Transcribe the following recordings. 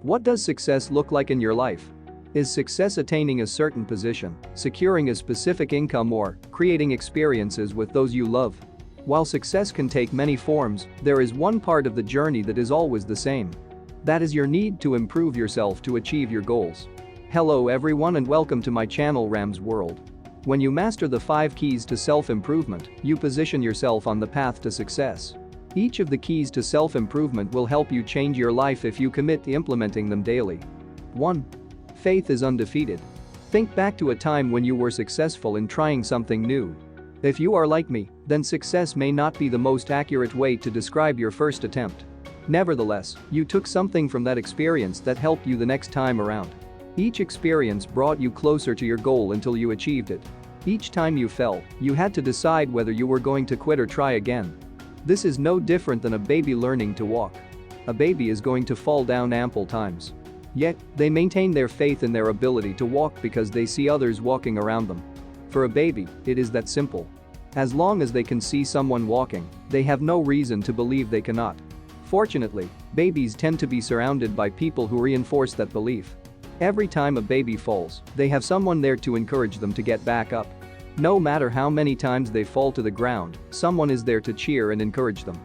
What does success look like in your life? Is success attaining a certain position, securing a specific income, or creating experiences with those you love? While success can take many forms, there is one part of the journey that is always the same. That is your need to improve yourself to achieve your goals. Hello everyone and welcome to my channel Ramz World. When you master the 5 keys to self-improvement, you position yourself on the path to success. Each of the keys to self-improvement will help you change your life if you commit to implementing them daily. 1. Faith is undefeated. Think back to a time when you were successful in trying something new. If you are like me, then success may not be the most accurate way to describe your first attempt. Nevertheless, you took something from that experience that helped you the next time around. Each experience brought you closer to your goal until you achieved it. Each time you fell, you had to decide whether you were going to quit or try again. This is no different than a baby learning to walk. A baby is going to fall down ample times. Yet, they maintain their faith in their ability to walk because they see others walking around them. For a baby, it is that simple. As long as they can see someone walking, they have no reason to believe they cannot. Fortunately, babies tend to be surrounded by people who reinforce that belief. Every time a baby falls, they have someone there to encourage them to get back up. No matter how many times they fall to the ground, someone is there to cheer and encourage them.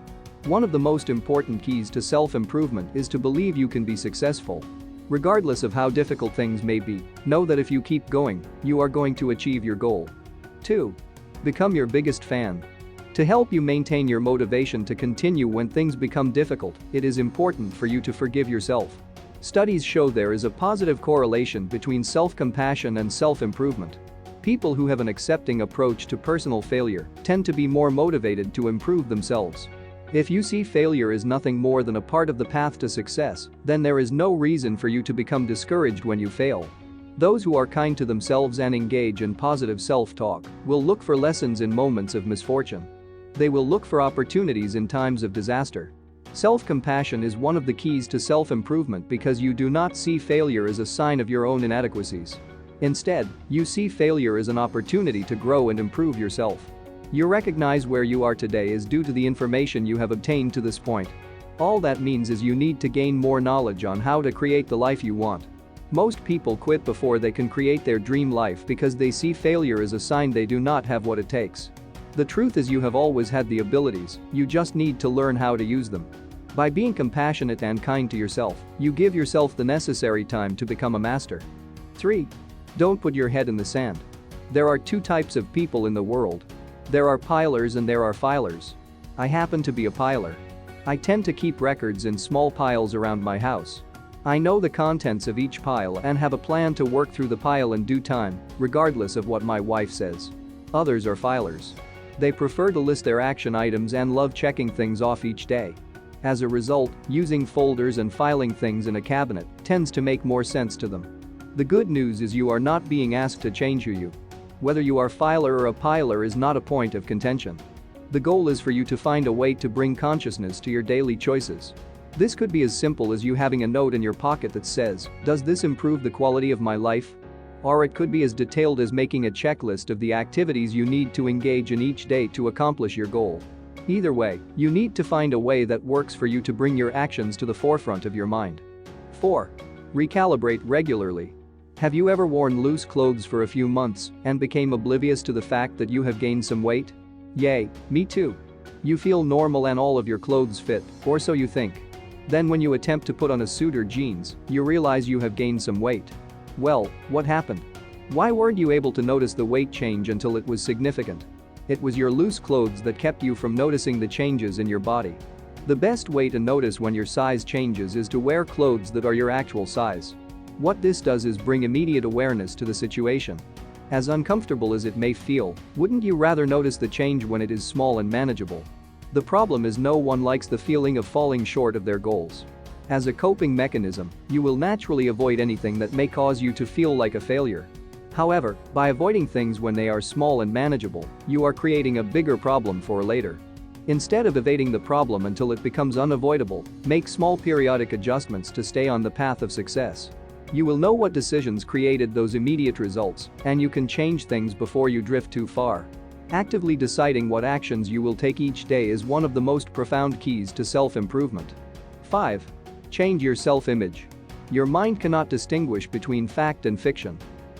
One of the most important keys to self-improvement is to believe you can be successful. Regardless of how difficult things may be, know that if you keep going, you are going to achieve your goal. 2. Become your biggest fan. To help you maintain your motivation to continue when things become difficult, it is important for you to forgive yourself. Studies show there is a positive correlation between self-compassion and self-improvement. People who have an accepting approach to personal failure tend to be more motivated to improve themselves. If you see failure as nothing more than a part of the path to success, then there is no reason for you to become discouraged when you fail. Those who are kind to themselves and engage in positive self-talk will look for lessons in moments of misfortune. They will look for opportunities in times of disaster. Self-compassion is one of the keys to self-improvement because you do not see failure as a sign of your own inadequacies. Instead, you see failure as an opportunity to grow and improve yourself. You recognize where you are today is due to the information you have obtained to this point. All that means is you need to gain more knowledge on how to create the life you want. Most people quit before they can create their dream life because they see failure as a sign they do not have what it takes. The truth is you have always had the abilities, you just need to learn how to use them. By being compassionate and kind to yourself, you give yourself the necessary time to become a master. 3. Don't put your head in the sand. There are 2 types of people in the world. There are pilers and there are filers. I happen to be a piler. I tend to keep records in small piles around my house. I know the contents of each pile and have a plan to work through the pile in due time, regardless of what my wife says. Others are filers. They prefer to list their action items and love checking things off each day. As a result, using folders and filing things in a cabinet tends to make more sense to them. The good news is you are not being asked to change who you. Whether you are filer or a piler is not a point of contention. The goal is for you to find a way to bring consciousness to your daily choices. This could be as simple as you having a note in your pocket that says, "Does this improve the quality of my life?" Or it could be as detailed as making a checklist of the activities you need to engage in each day to accomplish your goal. Either way, you need to find a way that works for you to bring your actions to the forefront of your mind. 4. Recalibrate regularly. Have you ever worn loose clothes for a few months and became oblivious to the fact that you have gained some weight? Yay, me too. You feel normal and all of your clothes fit, or so you think. Then when you attempt to put on a suit or jeans, you realize you have gained some weight. Well, what happened? Why weren't you able to notice the weight change until it was significant? It was your loose clothes that kept you from noticing the changes in your body. The best way to notice when your size changes is to wear clothes that are your actual size. What this does is bring immediate awareness to the situation. As uncomfortable as it may feel, wouldn't you rather notice the change when it is small and manageable? The problem is no one likes the feeling of falling short of their goals. As a coping mechanism, you will naturally avoid anything that may cause you to feel like a failure. However, by avoiding things when they are small and manageable, you are creating a bigger problem for later. Instead of evading the problem until it becomes unavoidable, make small periodic adjustments to stay on the path of success. You will know what decisions created those immediate results, and you can change things before you drift too far. Actively deciding what actions you will take each day is one of the most profound keys to self-improvement. 5. Change your self-image. Your mind cannot distinguish between fact and fiction.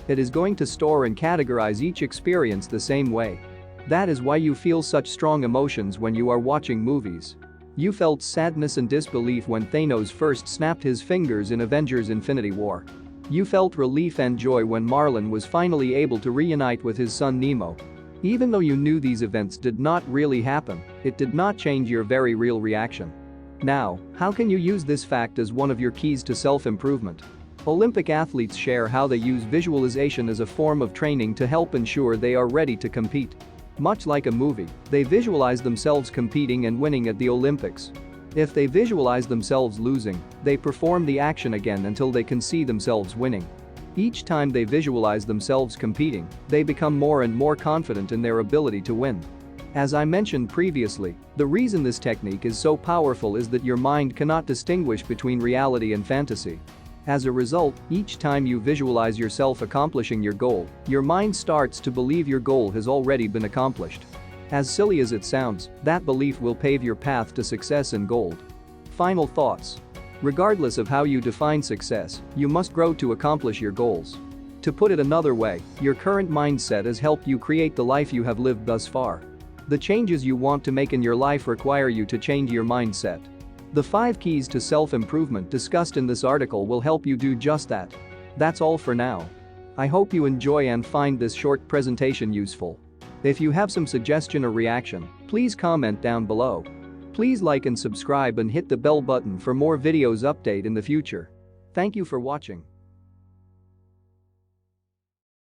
It is going to store and categorize each experience the same way. That is why you feel such strong emotions when you are watching movies. You felt sadness and disbelief when Thanos first snapped his fingers in Avengers: Infinity War. You felt relief and joy when Marlin was finally able to reunite with his son Nemo. Even though you knew these events did not really happen, it did not change your very real reaction. Now, how can you use this fact as one of your keys to self-improvement? Olympic athletes share how they use visualization as a form of training to help ensure they are ready to compete. Much like a movie, they visualize themselves competing and winning at the Olympics. If they visualize themselves losing, they perform the action again until they can see themselves winning. Each time they visualize themselves competing, they become more and more confident in their ability to win. As I mentioned previously, the reason this technique is so powerful is that your mind cannot distinguish between reality and fantasy. As a result, each time you visualize yourself accomplishing your goal, your mind starts to believe your goal has already been accomplished. As silly as it sounds, that belief will pave your path to success and gold. Final thoughts. Regardless of how you define success, you must grow to accomplish your goals. To put it another way, your current mindset has helped you create the life you have lived thus far. The changes you want to make in your life require you to change your mindset. The 5 keys to self-improvement discussed in this article will help you do just that. That's all for now. I hope you enjoy and find this short presentation useful. If you have some suggestion or reaction, please comment down below. Please like and subscribe and hit the bell button for more videos update in the future. Thank you for watching.